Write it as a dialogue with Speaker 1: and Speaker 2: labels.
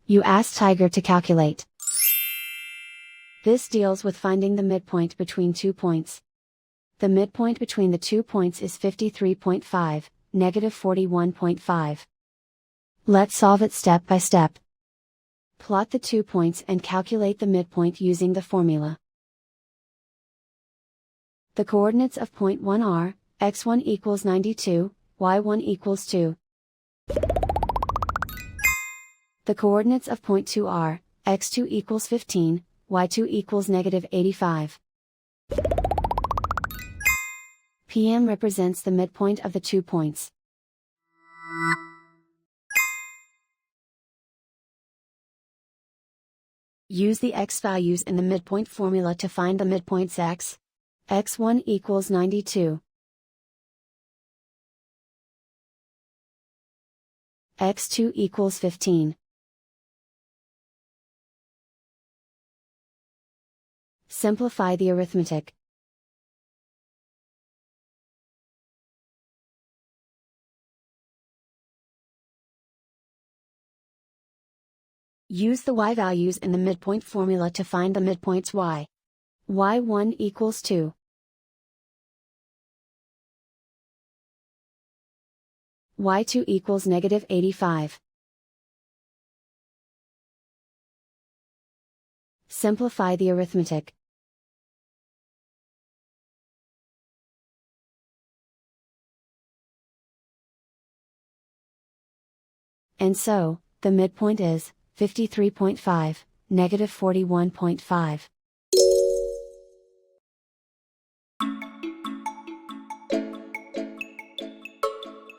Speaker 1: You ask Tiger to calculate. This deals with finding the midpoint between 2 points. The midpoint between the 2 points is 53.5, negative 41.5. Let's solve it step by step. Plot the 2 points and calculate the midpoint using the formula. The coordinates of point 1 are, x1 equals 92, y1 equals 2. The coordinates of point 2 are, x2 equals 15, y2 equals negative 85. PM represents the midpoint of the 2 points. Use the x values in the midpoint formula to find the midpoints x. x1 equals 92. x2 equals 15. Simplify the arithmetic. Use the y values in the midpoint formula to find the midpoints y. y1 equals 2. y2 equals negative 85. Simplify the arithmetic. And so, the midpoint is 53.5, negative 41.5.